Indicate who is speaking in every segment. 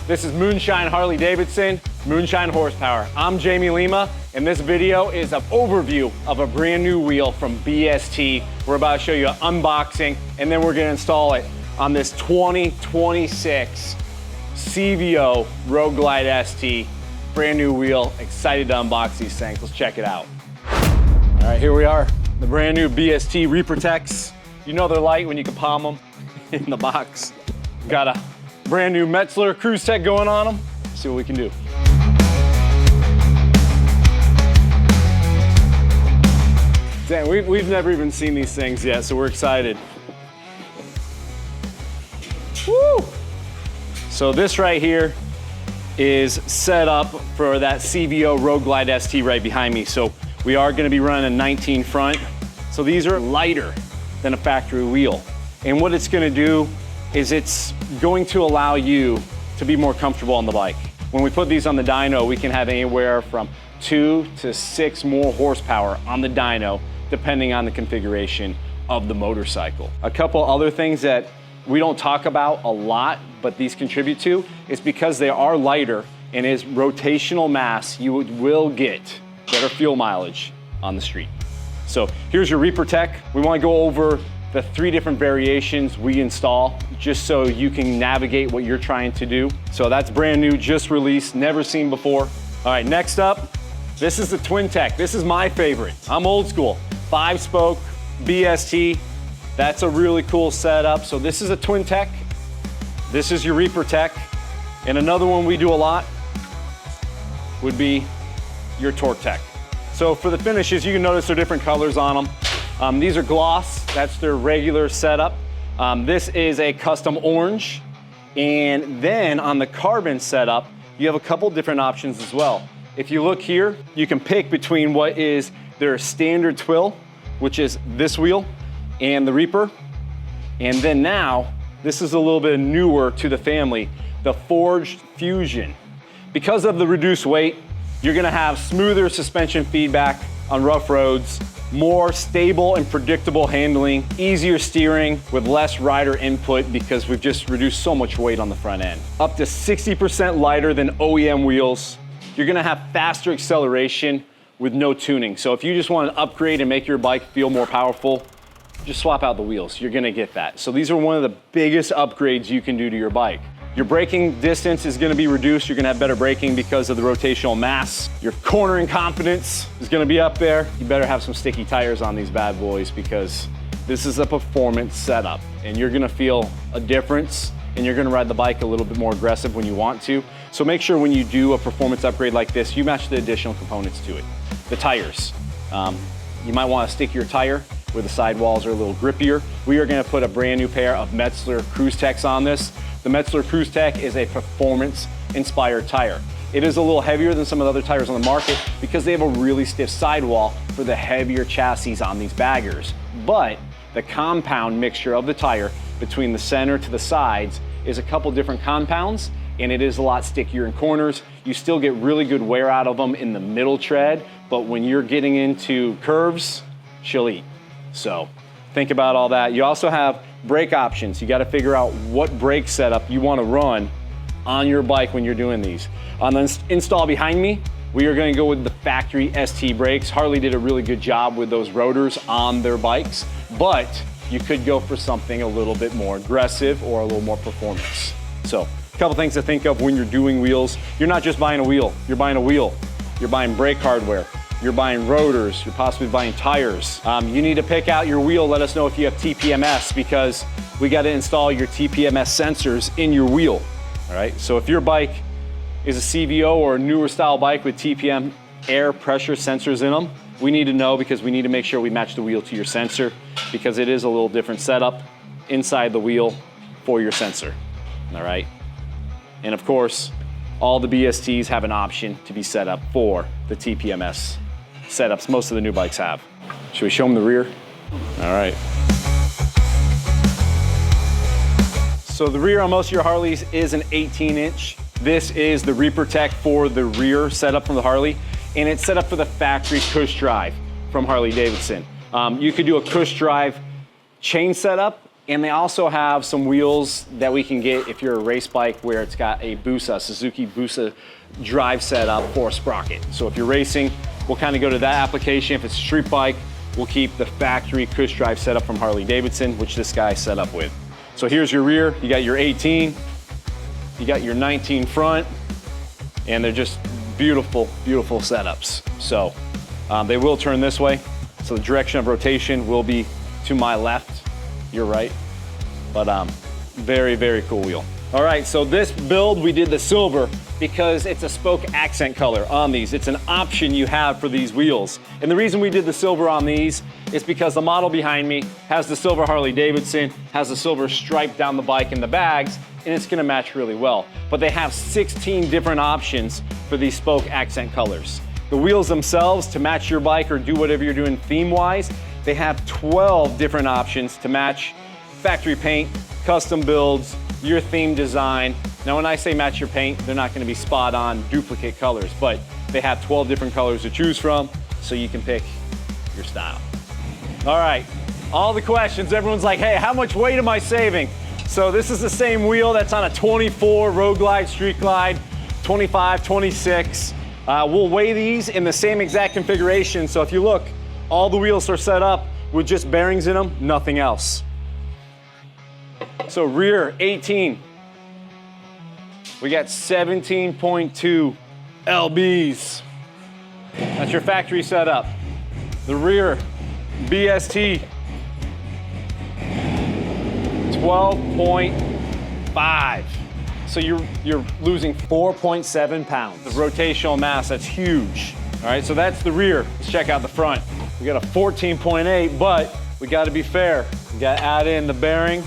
Speaker 1: This is Moonshine Harley-Davidson, Moonshine Horsepower. I'm Jamie Lima, and this video is an overview of a brand new wheel from BST. We're about to show you an unboxing, and then we're gonna install it on this 2026 CVO Road Glide ST. Brand new wheel, excited to unbox these things. Let's check it out. All right, here we are, the brand new BST Reaper TEKs. You know they're light when you can palm them in the box. Got a brand new Metzler Cruise Tech going on them. Let's see what we can do. Dang, we've never even seen these things yet, so we're excited. Woo! So this right here is set up for that CVO Road Glide ST right behind me. So we are gonna be running a 19 front. So these are lighter than a factory wheel. And what it's gonna do is it's going to allow you to be more comfortable on the bike. When we put these on the dyno, we can have anywhere from 2 to 6 more horsepower on the dyno, depending on the configuration of the motorcycle. A couple other things that we don't talk about a lot, but these contribute to, is because they are lighter and is rotational mass, you will get better fuel mileage on the street. So here's your Reaper TEK. We wanna go over the 3 different variations we install, just so you can navigate what you're trying to do. So that's brand new, just released, never seen before. All right, next up, this is the Twin TEK. This is my favorite. I'm old school, 5-spoke BST. That's a really cool setup. So this is a Twin TEK. This is your Reaper TEK. And another one we do a lot would be your Torque TEK. So for the finishes, you can notice they're different colors on them. These are gloss, that's their regular setup. This is a custom orange. And then on the carbon setup, you have a couple different options as well. If you look here, you can pick between what is their standard twill, which is this wheel, and the Reaper. And then now, this is a little bit newer to the family, the Forged Fusion. Because of the reduced weight, you're gonna have smoother suspension feedback on rough roads, more stable and predictable handling, easier steering with less rider input because we've just reduced so much weight on the front end. Up to 60% lighter than OEM wheels. You're gonna have faster acceleration with no tuning. So if you just want to upgrade and make your bike feel more powerful, just swap out the wheels, you're gonna get that. So these are one of the biggest upgrades you can do to your bike. Your braking distance is gonna be reduced. You're gonna have better braking because of the rotational mass. Your cornering confidence is gonna be up there. You better have some sticky tires on these bad boys because this is a performance setup and you're gonna feel a difference and you're gonna ride the bike a little bit more aggressive when you want to. So make sure when you do a performance upgrade like this, you match the additional components to it. The tires. You might wanna stick your tire where the sidewalls are a little grippier. We are gonna put a brand new pair of Metzler Cruise Teks on this. The Metzler Cruise Tech is a performance-inspired tire. It is a little heavier than some of the other tires on the market because they have a really stiff sidewall for the heavier chassis on these baggers. But the compound mixture of the tire between the center to the sides is a couple different compounds, and it is a lot stickier in corners. You still get really good wear out of them in the middle tread, but when you're getting into curves, she'll eat. So think about all that. You also have brake options. You got to figure out what brake setup you want to run on your bike when you're doing these. On the install behind me, we are going to go with the factory ST brakes. Harley did a really good job with those rotors on their bikes, but you could go for something a little bit more aggressive or a little more performance. So a couple things to think of when you're doing wheels. You're not just buying a wheel, you're buying a wheel. You're buying brake hardware. You're buying rotors, you're possibly buying tires. You need to pick out your wheel. Let us know if you have TPMS because we got to install your TPMS sensors in your wheel. All right, so if your bike is a CVO or a newer style bike with TPM air pressure sensors in them, we need to know because we need to make sure we match the wheel to your sensor because it is a little different setup inside the wheel for your sensor. All right, and of course, all the BSTs have an option to be set up for the TPMS setups most of the new bikes have. Should we show them the rear? All right. So the rear on most of your Harleys is an 18-inch. This is the Reaper TEK for the rear setup from the Harley, and it's set up for the factory cush drive from Harley-Davidson. You could do a cush drive chain setup And they also have some wheels that we can get if you're a race bike where it's got a Busa, Suzuki Busa drive setup for a sprocket. So if you're racing, we'll kind of go to that application. If it's a street bike, we'll keep the factory Cush drive setup from Harley-Davidson, which this guy set up with. So here's your rear. You got your 18, you got your 19 front, and they're just beautiful, beautiful setups. So they will turn this way. So the direction of rotation will be to my left, your right. But very, very cool wheel. All right, so this build, we did the silver because it's a spoke accent color on these. It's an option you have for these wheels. And the reason we did the silver on these is because the model behind me has the silver Harley-Davidson, has the silver stripe down the bike and the bags, and it's gonna match really well. But they have 16 different options for these spoke accent colors. The wheels themselves, to match your bike or do whatever you're doing theme-wise, they have 12 different options to match factory paint, custom builds, your theme design. Now when I say match your paint, they're not gonna be spot on duplicate colors, but they have 12 different colors to choose from, so you can pick your style. All right, all the questions, everyone's like, hey, how much weight am I saving? So this is the same wheel that's on a 24 Road Glide, Street Glide, 25, 26. We'll weigh these in the same exact configuration, so if you look, all the wheels are set up with just bearings in them, nothing else. So rear, 18. We got 17.2 lbs. That's your factory setup. The rear, BST, 12.5. So you're losing 4.7 pounds of rotational mass. That's huge. All right, so that's the rear. Let's check out the front. We got a 14.8, but we got to be fair. We got to add in the bearing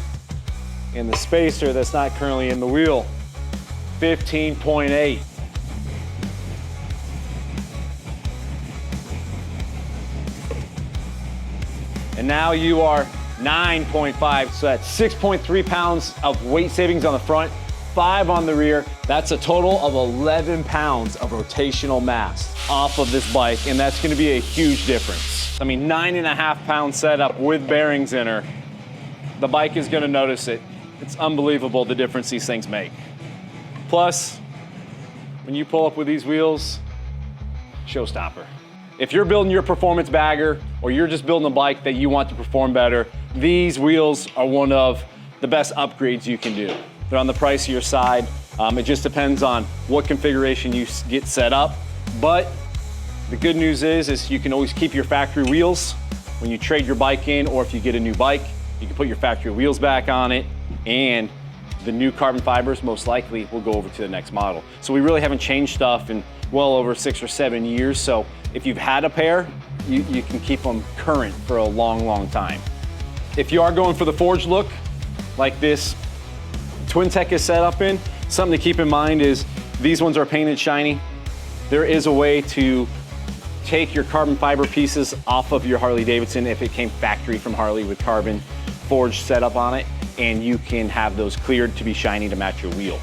Speaker 1: and the spacer that's not currently in the wheel. 15.8. And now you are 9.5, so that's 6.3 pounds of weight savings on the front, 5 on the rear. That's a total of 11 pounds of rotational mass off of this bike, and that's gonna be a huge difference. I mean, 9.5 pound setup with bearings in her. The bike is gonna notice it. It's unbelievable the difference these things make. Plus, when you pull up with these wheels, showstopper. If you're building your performance bagger or you're just building a bike that you want to perform better, these wheels are one of the best upgrades you can do. They're on the price of your side. It just depends on what configuration you get set up. But the good news is you can always keep your factory wheels when you trade your bike in, or if you get a new bike, you can put your factory wheels back on it, and the new carbon fibers most likely will go over to the next model. So we really haven't changed stuff in well over 6 or 7 years. So if you've had a pair, you can keep them current for a long, long time. If you are going for the forged look, like this Twin Tech is set up in, something to keep in mind is these ones are painted shiny. There is a way to take your carbon fiber pieces off of your Harley-Davidson if it came factory from Harley with carbon forged setup on it, and you can have those cleared to be shiny to match your wheel.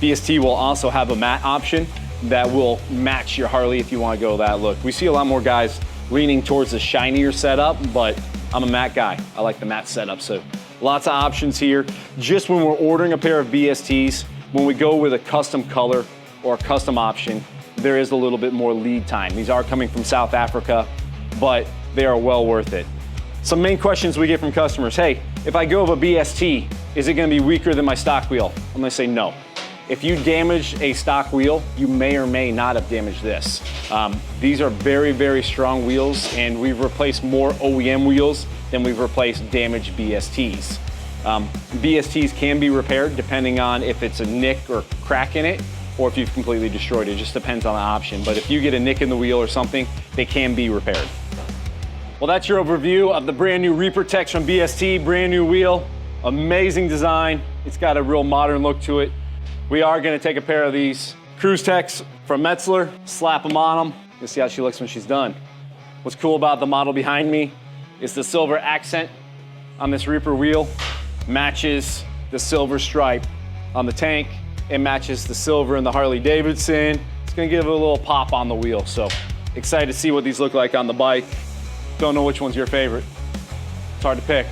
Speaker 1: BST will also have a matte option that will match your Harley if you want to go that look. We see a lot more guys leaning towards the shinier setup, but I'm a matte guy. I like the matte setup, so lots of options here. Just when we're ordering a pair of BSTs, when we go with a custom color or a custom option, there is a little bit more lead time. These are coming from South Africa, but they are well worth it. Some main questions we get from customers: hey, if I go with a BST, is it gonna be weaker than my stock wheel? I'm gonna say no. If you damage a stock wheel, you may or may not have damaged this. These are very, very strong wheels, and we've replaced more OEM wheels than we've replaced damaged BSTs. BSTs can be repaired depending on if it's a nick or crack in it, or if you've completely destroyed it. It just depends on the option. But if you get a nick in the wheel or something, they can be repaired. Well, that's your overview of the brand new Reaper TEK from BST, brand new wheel, amazing design. It's got a real modern look to it. We are gonna take a pair of these Cruise Techs from Metzler, slap them on them. You'll see how she looks when she's done. What's cool about the model behind me is the silver accent on this Reaper wheel matches the silver stripe on the tank. It matches the silver in the Harley-Davidson. It's gonna give it a little pop on the wheel. So excited to see what these look like on the bike. Don't know which one's your favorite. It's hard to pick.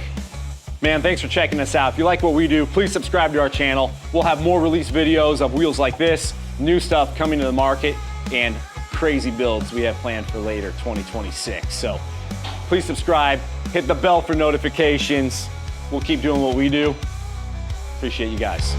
Speaker 1: Man, thanks for checking us out. If you like what we do, please subscribe to our channel. We'll have more release videos of wheels like this, new stuff coming to the market, and crazy builds we have planned for later 2026. So please subscribe, hit the bell for notifications. We'll keep doing what we do. Appreciate you guys.